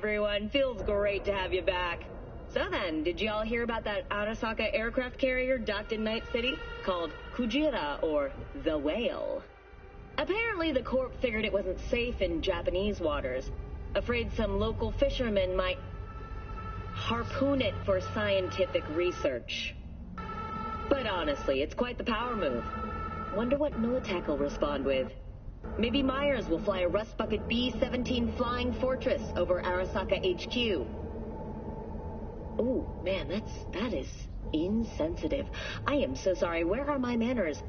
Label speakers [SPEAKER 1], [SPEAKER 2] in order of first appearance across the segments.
[SPEAKER 1] everyone. Feels great to have you back. So then, did y'all hear about that Arasaka aircraft carrier docked in Night City? Called Kujira, or the Whale. Apparently, the Corp figured it wasn't safe in Japanese waters. Afraid some local fishermen might harpoon it for scientific research. But honestly, it's quite the power move. Wonder what Militech will respond with. Maybe Myers will fly a Rust Bucket B-17 Flying Fortress over Arasaka HQ. Oh, man, that is insensitive. I am so sorry. Where are my manners?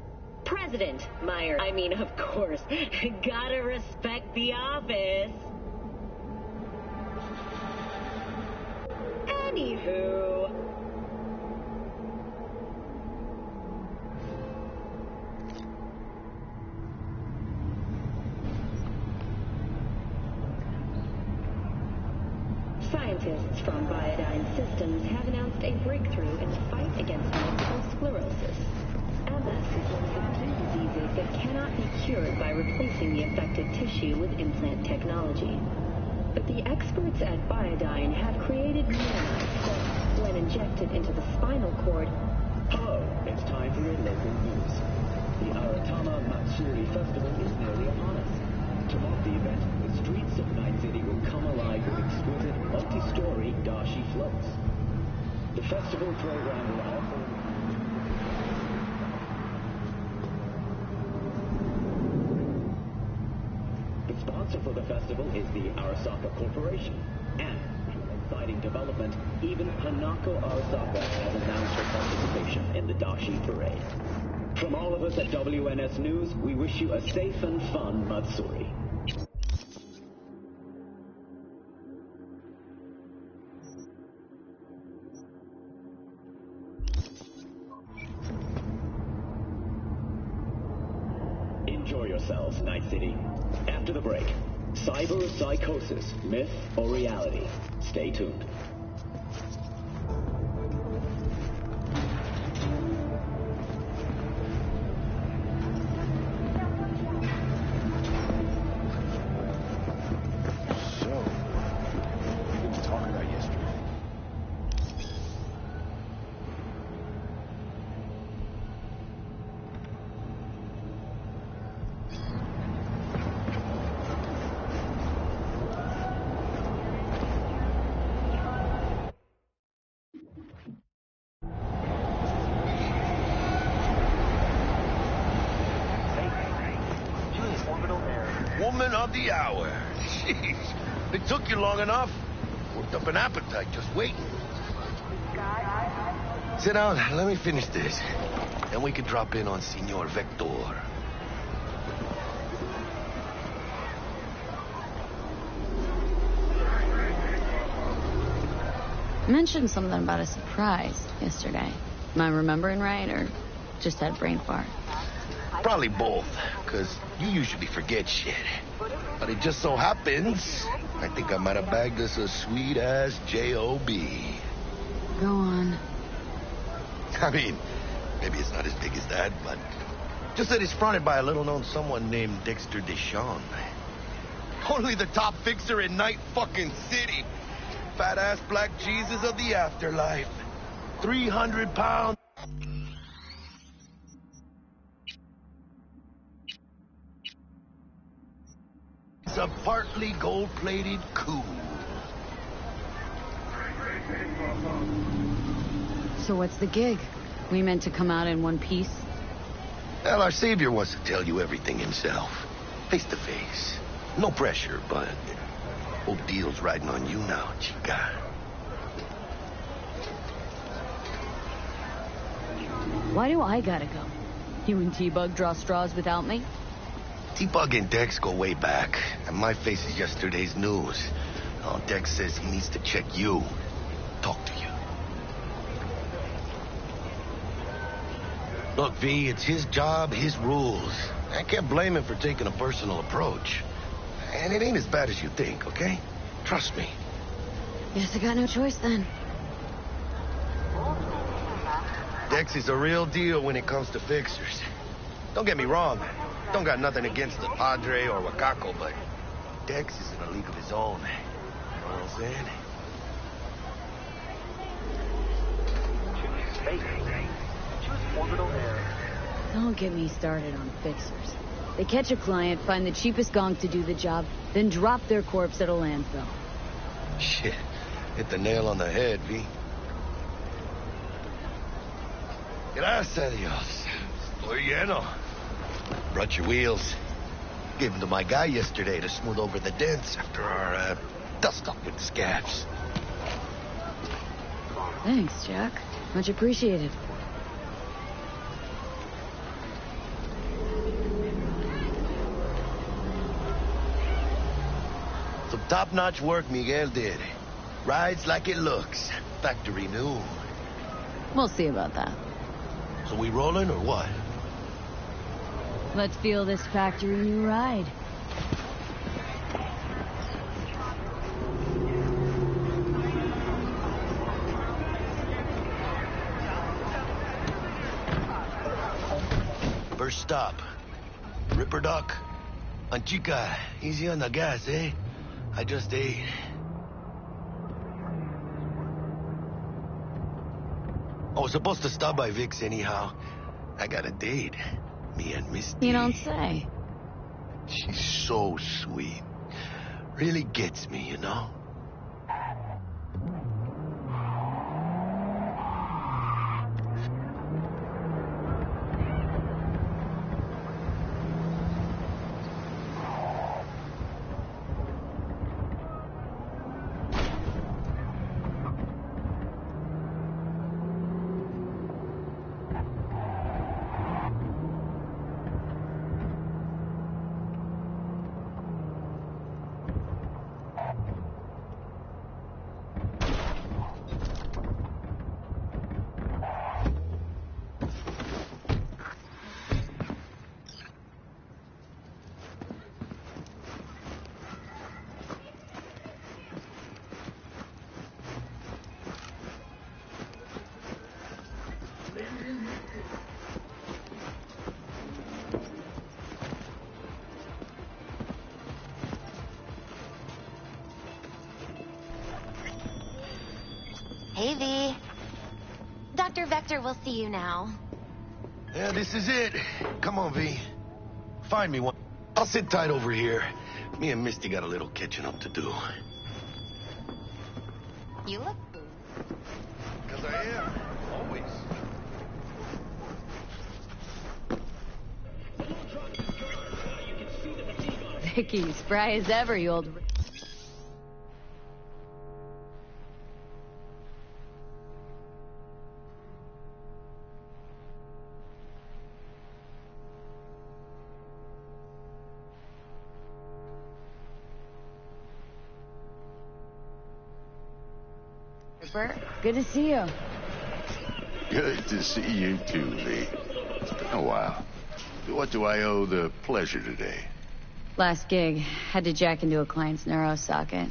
[SPEAKER 1] President Myers. I mean, of course. Gotta respect the office. Anywho. Scientists from Biodyne Systems have announced a breakthrough in the fight against multiple sclerosis. MS is one of the few diseases that cannot be cured by replacing the affected tissue with implant technology. But the experts at Biodyne have created nanites that, when injected into the spinal cord...
[SPEAKER 2] Hello, it's time for your local news. The Aratama Matsuri Festival is nearly upon us. To mark the event, the streets of Night City will come alive with exquisite multi-story dashi floats. The festival program will also... The sponsor for the festival is the Arasaka Corporation. And, in an exciting development, even Hanako Arasaka has announced her participation in the dashi parade. From all of us at WNS News, we wish you a safe and fun Matsuri. Enjoy yourselves, Night City. After the break, cyber-psychosis, myth or reality? Stay tuned.
[SPEAKER 3] Woman of the hour. Jeez, it took you long enough. Worked up an appetite just waiting. Sit down, let me finish this. Then we can drop in on Senor Vector.
[SPEAKER 4] Mentioned something about a surprise yesterday. Am I remembering right, or just had brain fart?
[SPEAKER 3] Probably both, because you usually forget shit. But it just so happens, I think I might have bagged us a sweet-ass J.O.B.
[SPEAKER 4] Go on.
[SPEAKER 3] I mean, maybe it's not as big as that, but just that it's fronted by a little-known someone named Dexter Deshawn. Only the top fixer in Night fucking City. Fat-ass black Jesus of the afterlife. 300 pounds. It's a partly gold-plated coup.
[SPEAKER 4] So what's the gig? We meant to come out in one piece?
[SPEAKER 3] Well, our savior wants to tell you everything himself. Face to face. No pressure, but whole deal's riding on you now, chica.
[SPEAKER 4] Why do I gotta go? You and T-Bug draw straws without me?
[SPEAKER 3] T-Bug and Dex go way back, and my face is yesterday's news. Oh, Dex says he needs to check you. Talk to you. Look, V, it's his job, his rules. I can't blame him for taking a personal approach. And it ain't as bad as you think, okay? Trust me.
[SPEAKER 4] Guess I got no choice then.
[SPEAKER 3] Dex is a real deal when it comes to fixers. Don't get me wrong. Don't got nothing against the Padre or Wakako, but Dex is in a league of his own. know what I'm saying?
[SPEAKER 5] Choose space. Choose orbital air.
[SPEAKER 4] Don't get me started on fixers. They catch a client, find the cheapest gonk to do the job, then drop their corpse at a landfill.
[SPEAKER 3] Shit. Hit the nail on the head, V. Gracias a Dios. Estoy lleno. Brought your wheels. Gave them to my guy yesterday to smooth over the dents after our dust-up with scabs.
[SPEAKER 4] Thanks, Jack. Much appreciated.
[SPEAKER 3] Some top-notch work Miguel did. Rides like it looks. Factory new.
[SPEAKER 4] We'll see about that.
[SPEAKER 3] So we rolling or what?
[SPEAKER 4] Let's feel this factory new ride.
[SPEAKER 3] First stop. Ripper Dock. Anchica, easy on the gas, eh? I just ate. I was supposed to stop by Vic's anyhow. I got a date. Me and Misty.
[SPEAKER 4] You don't say.
[SPEAKER 3] She's so sweet. Really gets me, you know?
[SPEAKER 6] Hey, V. Dr. Vector will see you now.
[SPEAKER 3] Yeah, this is it. Come on, V. Find me one. I'll sit tight over here. Me and Misty got a little catching up to do.
[SPEAKER 6] You look...
[SPEAKER 3] Because I am. Always.
[SPEAKER 4] Vicky, spry as ever, you old... Good to see you.
[SPEAKER 7] Good to see you too, V. It's been a while. What do I owe the pleasure today?
[SPEAKER 4] Last gig. Had to jack into a client's neuro socket.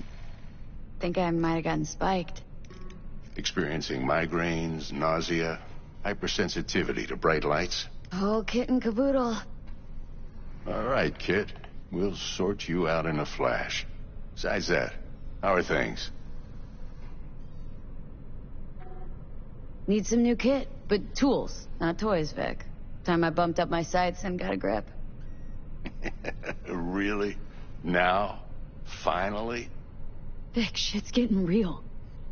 [SPEAKER 4] Think I might have gotten spiked.
[SPEAKER 7] Experiencing migraines, nausea, hypersensitivity to bright lights?
[SPEAKER 4] Oh, kit and caboodle.
[SPEAKER 7] All right, kid. We'll sort you out in a flash. Besides that, how are things?
[SPEAKER 4] Need some new kit, but tools, not toys, Vic. Time I bumped up my sights and got a grip.
[SPEAKER 7] Really? Now? Finally?
[SPEAKER 4] Vic, shit's getting real.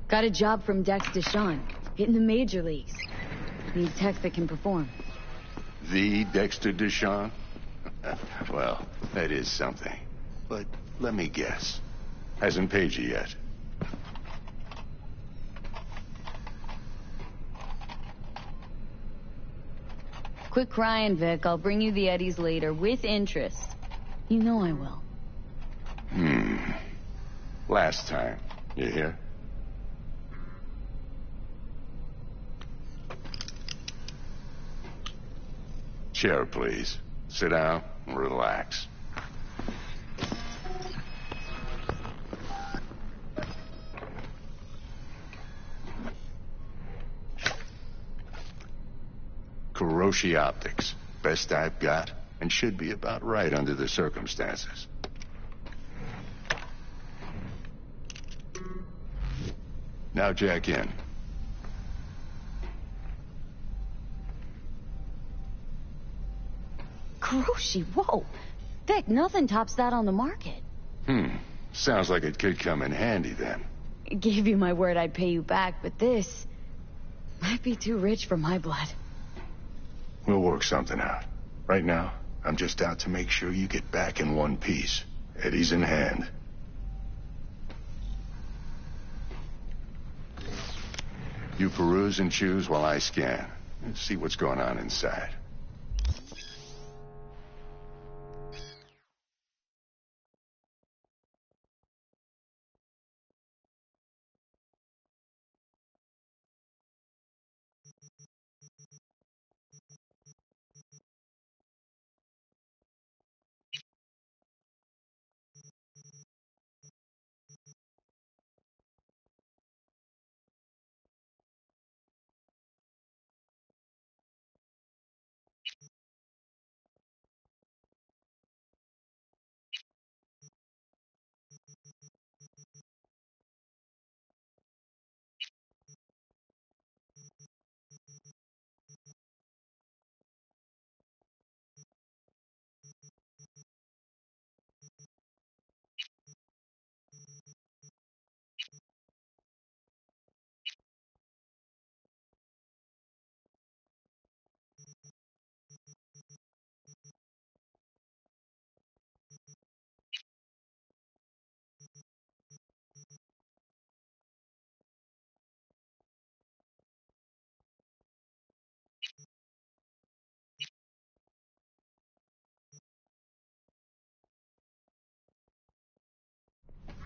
[SPEAKER 4] Got a job from Dex Deshawn, hitting the major leagues. Need techs that can perform.
[SPEAKER 7] The Dexter Deshawn? Well, that is something. But let me guess. Hasn't paid you yet.
[SPEAKER 4] Quit crying, Vic. I'll bring you the Eddies later, with interest. You know I will.
[SPEAKER 7] Last time. You hear? Chair, please. Sit down and relax. Kuroshi Optics. Best I've got, and should be about right under the circumstances. Now jack in.
[SPEAKER 4] Kuroshi, whoa! Vic, nothing tops that on the market.
[SPEAKER 7] Sounds like it could come in handy then.
[SPEAKER 4] Gave you my word I'd pay you back, but this might be too rich for my blood.
[SPEAKER 7] We'll work something out. Right now, I'm just out to make sure you get back in one piece. Eddie's in hand. You peruse and choose while I scan. Let's see what's going on inside.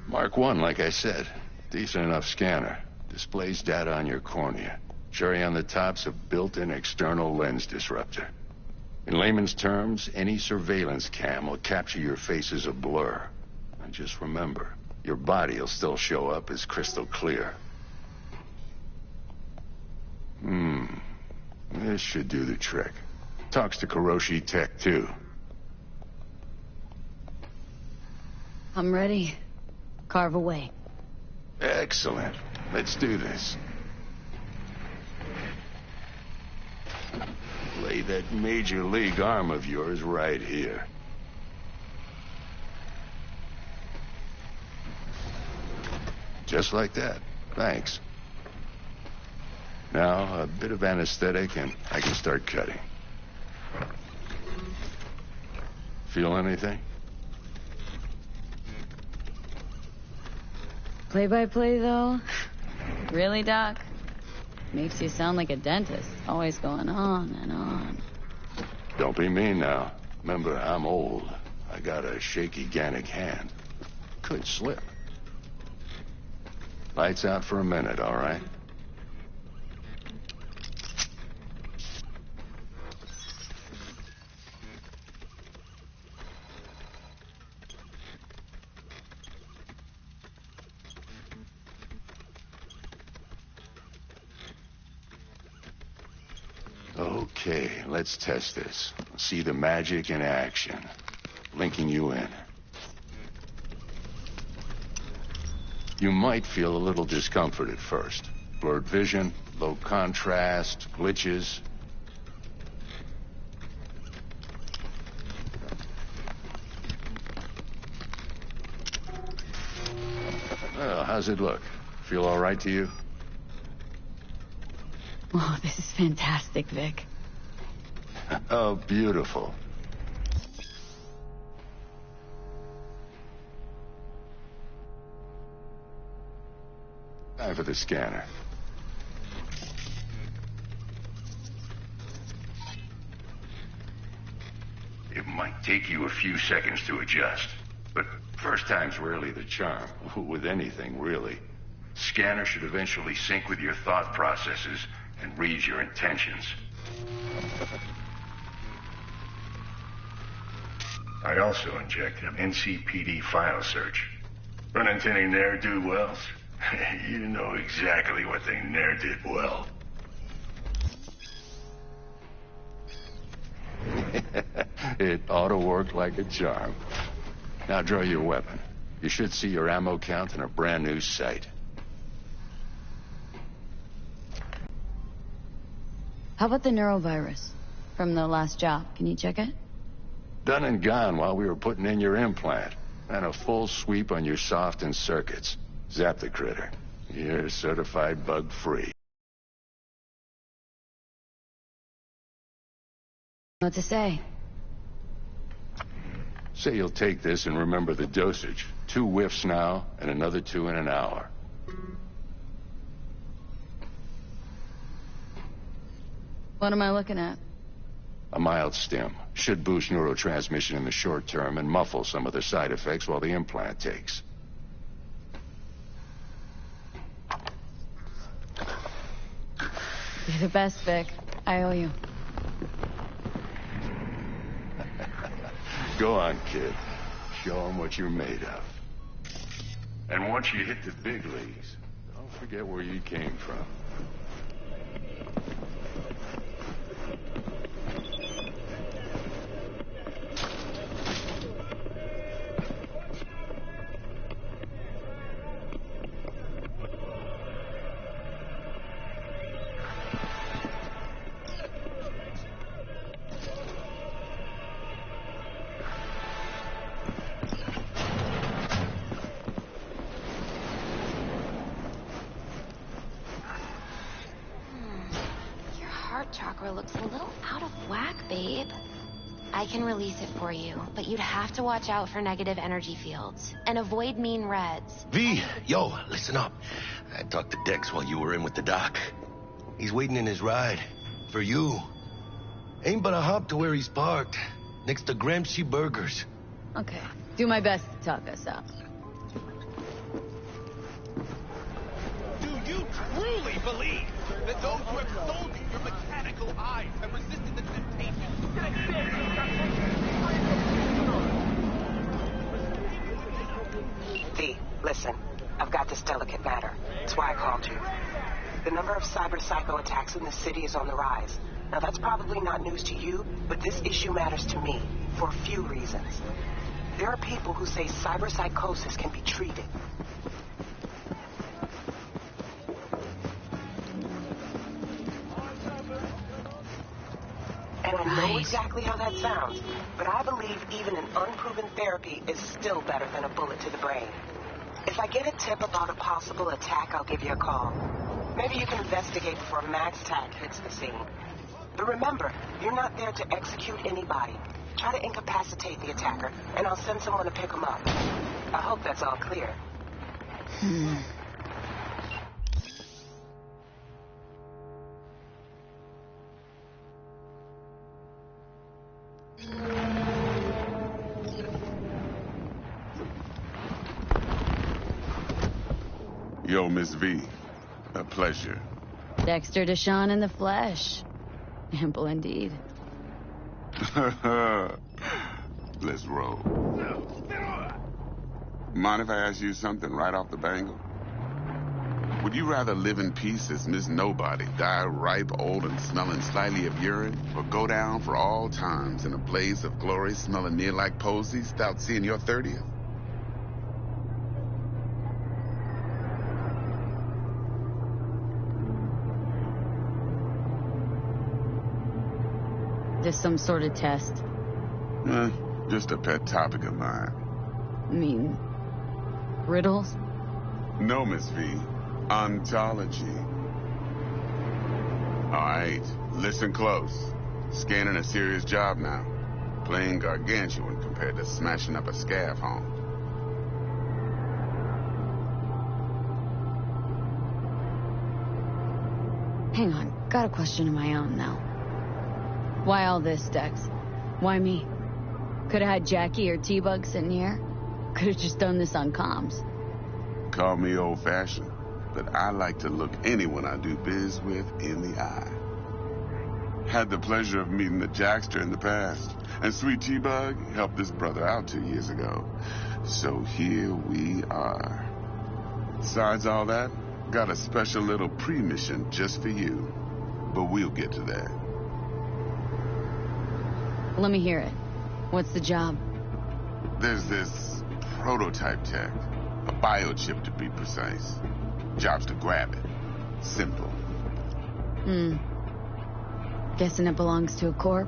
[SPEAKER 7] Mark 1, like I said. Decent enough scanner. Displays data on your cornea. Cherry on the top's a built-in external lens disruptor. In layman's terms, any surveillance cam will capture your face as a blur. And just remember, your body will still show up as crystal clear. This should do the trick. Talks to Kuroshi Tech, too.
[SPEAKER 4] I'm ready. Carve away.
[SPEAKER 7] Excellent. Let's do this. Lay that major league arm of yours right here. Just like that. Thanks. Now, a bit of anesthetic and I can start cutting. Feel anything?
[SPEAKER 4] Play-by-play, though? Really, Doc? Makes you sound like a dentist. Always going on and on.
[SPEAKER 7] Don't be mean now. Remember, I'm old. I got a shaky Gannic hand. Could slip. Lights out for a minute, all right? Okay, let's test this. See the magic in action. Linking you in. You might feel a little discomfort at first. Blurred vision, low contrast, glitches. Well, how's it look? Feel all right to you?
[SPEAKER 4] Oh, this is fantastic, Vic.
[SPEAKER 7] Oh, beautiful. Time for the scanner. It might take you a few seconds to adjust, but first time's rarely the charm, with anything, really. Scanner should eventually sync with your thought processes and read your intentions. I also injected an NCPD file search. Run into any ne'er-do-wells? You know exactly what they ne'er did well. It ought to work like a charm. Now draw your weapon. You should see your ammo count in a brand new sight.
[SPEAKER 4] How about the neurovirus from the last job? Can you check it?
[SPEAKER 7] Done and gone while we were putting in your implant. And a full sweep on your soft and circuits. Zap the critter. You're certified bug-free.
[SPEAKER 4] What to say?
[SPEAKER 7] Say you'll take this and remember the dosage. 2 whiffs now, and another 2 in an hour.
[SPEAKER 4] What am I looking at?
[SPEAKER 7] A mild stim. Should boost neurotransmission in the short term and muffle some of the side effects while the implant takes.
[SPEAKER 4] You're the best, Vic. I owe you.
[SPEAKER 7] Go on, kid. Show them what you're made of. And once you hit the big leagues, don't forget where you came from.
[SPEAKER 6] Chakra looks a little out of whack, babe. I can release it for you, but you'd have to watch out for negative energy fields and avoid mean reds.
[SPEAKER 3] V, yo, listen up. I talked to Dex while you were in with the doc. He's waiting in his ride. For you. Ain't but a hop to where he's parked. Next to Gramsci Burgers.
[SPEAKER 4] Okay. Do my best to talk us up.
[SPEAKER 8] Do you truly believe that those who have sold you your mechanical eyes have resisted the temptation?
[SPEAKER 9] V, listen. I've got this delicate matter. That's why I called you. The number of cyber psycho attacks in the city is on the rise. Now, that's probably not news to you, but this issue matters to me for a few reasons. There are people who say cyber psychosis can be treated. And I know exactly how that sounds, but I believe even an unproven therapy is still better than a bullet to the brain. If I get a tip about a possible attack, I'll give you a call. Maybe you can investigate before MaxTac hits the scene. But remember, you're not there to execute anybody. Try to incapacitate the attacker, and I'll send someone to pick him up. I hope that's all clear.
[SPEAKER 10] Yo, Miss V. A pleasure.
[SPEAKER 4] Dexter Deshawn in the flesh. Ample indeed.
[SPEAKER 10] Let's roll. Mind if I ask you something right off the bangle? Would you rather live in peace as Miss Nobody, die ripe, old, and smelling slightly of urine, or go down for all times in a blaze of glory smelling near like posies without seeing your 30th?
[SPEAKER 4] This some sort of test?
[SPEAKER 10] Just a pet topic of mine.
[SPEAKER 4] I mean, riddles?
[SPEAKER 10] No, Miss V. Ontology. All right, listen close. Scanning a serious job now. Playing gargantuan compared to smashing up a scav home.
[SPEAKER 4] Hang on, got a question of my own now. Why all this, Dex? Why me? Could've had Jackie or T-Bug sitting here. Could've just done this on comms.
[SPEAKER 10] Call me old-fashioned, but I like to look anyone I do biz with in the eye. Had the pleasure of meeting the Jackster in the past, and Sweet T-Bug helped this brother out 2 years ago. So here we are. Besides all that, got a special little pre-mission just for you. But we'll get to that.
[SPEAKER 4] Let me hear it. What's the job?
[SPEAKER 10] There's this prototype tech. A biochip, to be precise. Job's to grab it. Simple.
[SPEAKER 4] Guessing it belongs to a corp?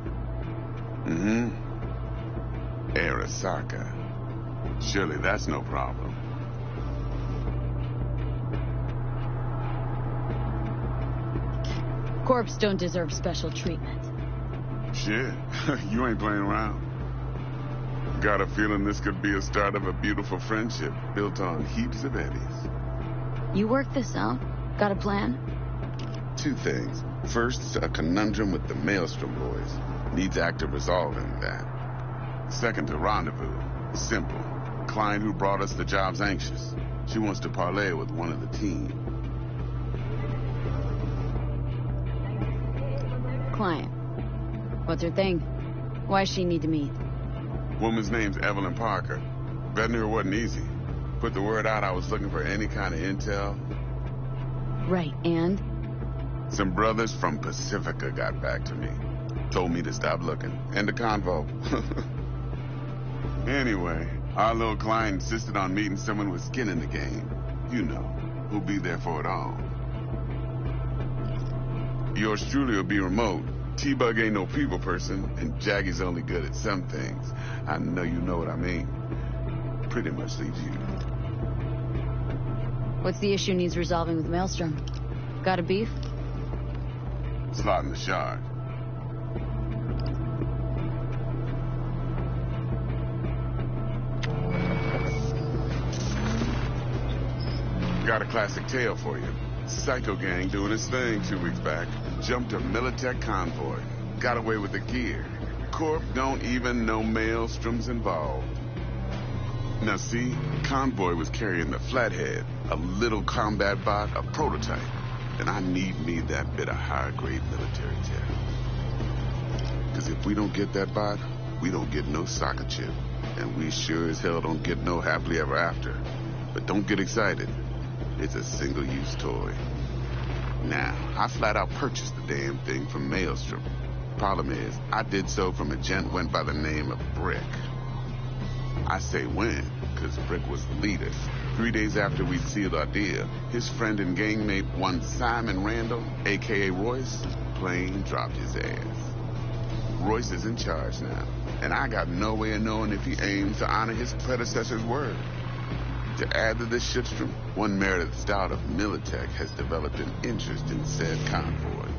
[SPEAKER 10] Mm-hmm. Arasaka. Surely that's no problem.
[SPEAKER 4] Corps don't deserve special treatment.
[SPEAKER 10] Shit, you ain't playing around. Got a feeling this could be a start of a beautiful friendship built on heaps of eddies.
[SPEAKER 4] You work this out? Got a plan?
[SPEAKER 10] Two things. First, a conundrum with the Maelstrom boys. Needs active resolving that. Second, a rendezvous. Simple. Client who brought us the job's anxious. She wants to parlay with one of the team.
[SPEAKER 4] Client. What's her thing? Why's she need to meet?
[SPEAKER 10] Woman's name's Evelyn Parker. Vetting her wasn't easy. Put the word out I was looking for any kind of intel.
[SPEAKER 4] Right, and?
[SPEAKER 10] Some brothers from Pacifica got back to me. Told me to stop looking. End of convo. Anyway, our little client insisted on meeting someone with skin in the game. You know, who'll be there for it all. Yours truly will be remote. T-Bug ain't no people person, and Jaggy's only good at some things. I know you know what I mean. Pretty much leaves you.
[SPEAKER 4] What's the issue needs resolving with Maelstrom? Got a beef?
[SPEAKER 10] Slot in the shard. Got a classic tale for you. Psycho gang doing its thing 2 weeks back. Jumped a Militech convoy. Got away with the gear. Corp don't even know Maelstrom's involved. Now see, convoy was carrying the Flathead, a little combat bot, a prototype. And I need me that bit of high-grade military tech. Because if we don't get that bot, we don't get no soccer chip. And we sure as hell don't get no happily ever after. But don't get excited. It's a single-use toy. Now, I flat out purchased the damn thing from Maelstrom. Problem is, I did so from a gent went by the name of Brick. I say when, because Brick was the leader. 3 days after we'd sealed our deal, his friend and gangmate, one Simon Randall, a.k.a. Royce, plain dropped his ass. Royce is in charge now, and I got no way of knowing if he aims to honor his predecessor's word. To add to this shitstrom, one Meredith Stout of Militech has developed an interest in said convoy.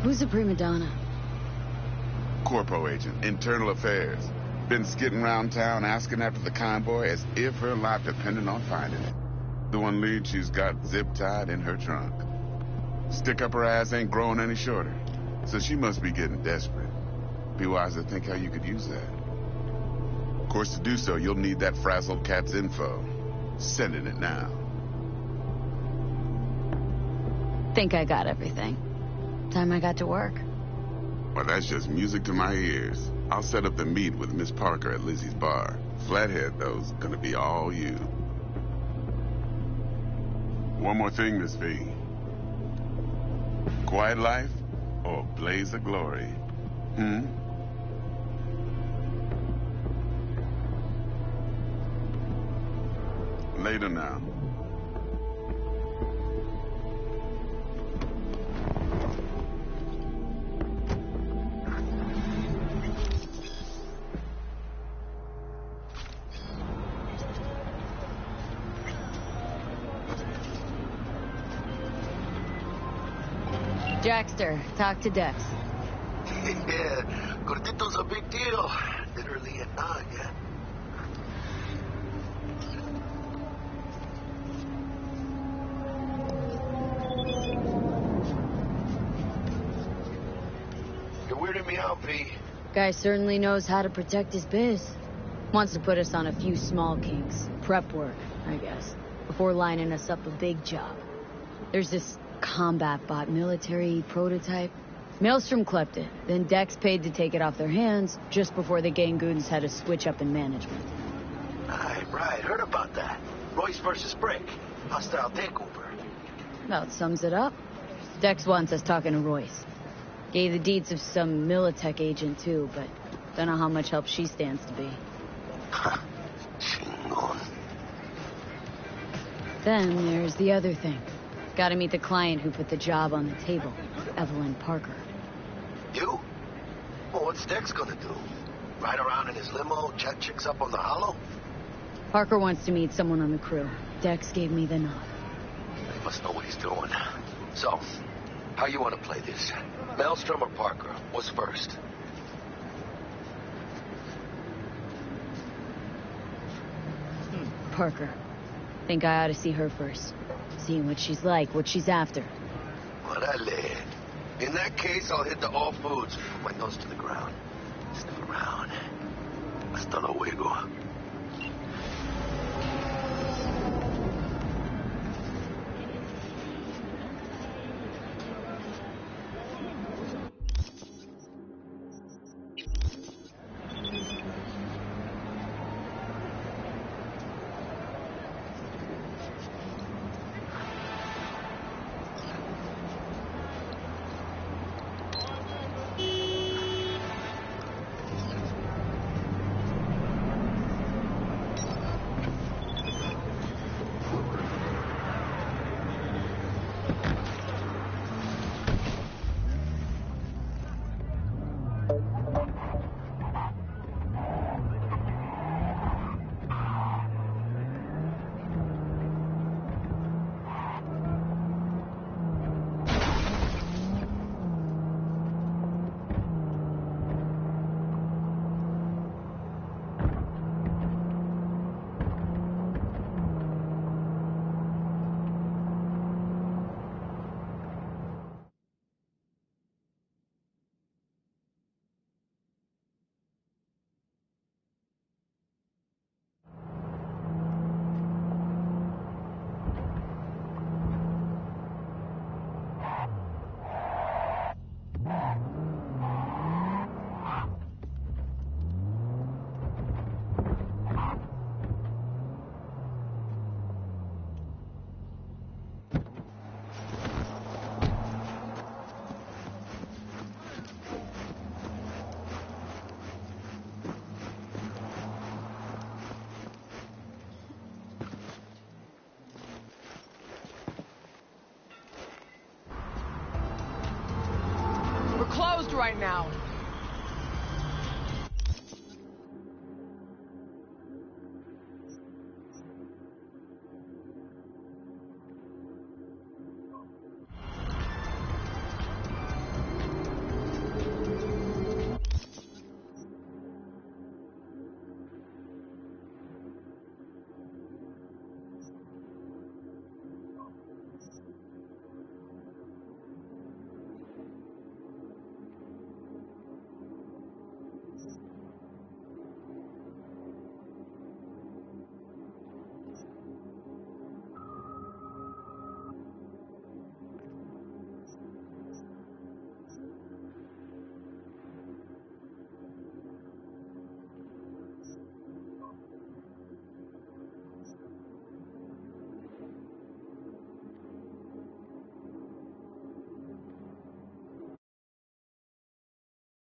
[SPEAKER 4] Who's the prima donna?
[SPEAKER 10] Corpo agent, internal affairs. Been skidding around town asking after the convoy as if her life depended on finding it. The one lead she's got zip-tied in her trunk. Stick up her ass ain't growing any shorter, so she must be getting desperate. Be wise to think how you could use that. Of course, to do so, you'll need that frazzled cat's info. Sending it now.
[SPEAKER 4] Think I got everything. Time I got to work.
[SPEAKER 10] Well, that's just music to my ears. I'll set up the meet with Miss Parker at Lizzie's bar. Flathead, though's gonna be all you. One more thing, Miss V. Quiet life or blaze of glory? Later now.
[SPEAKER 4] Jackster, talk to Dex.
[SPEAKER 11] Yeah, Gordito's a big deal. Literally and not, yeah. You're weirding me out, P.
[SPEAKER 4] Guy certainly knows how to protect his biz. Wants to put us on a few small kinks. Prep work, I guess. Before lining us up a big job. There's this combat bot military prototype. Maelstrom clept it. Then Dex paid to take it off their hands just before the gang goons had a switch up in management.
[SPEAKER 11] Right. Heard about that. Royce versus Brick. Hostile takeover.
[SPEAKER 4] About sums it up. Dex wants us talking to Royce. Gave the deeds of some Militech agent too, but don't know how much help she stands to be.
[SPEAKER 11] Chingon.
[SPEAKER 4] Then there's the other thing. Gotta meet the client who put the job on the table, Evelyn Parker.
[SPEAKER 11] You? Well, what's Dex gonna do? Ride around in his limo, chat chicks up on the hollow?
[SPEAKER 4] Parker wants to meet someone on the crew. Dex gave me the nod.
[SPEAKER 11] He must know what he's doing. So, how you want to play this? Maelstrom or Parker? What's first?
[SPEAKER 4] Parker. Think I ought to see her first. See what she's like, what she's after.
[SPEAKER 11] Orale. In that case, I'll hit the all foods. Put my nose to the ground. Sniff around. Hasta luego.
[SPEAKER 12] Closed right now.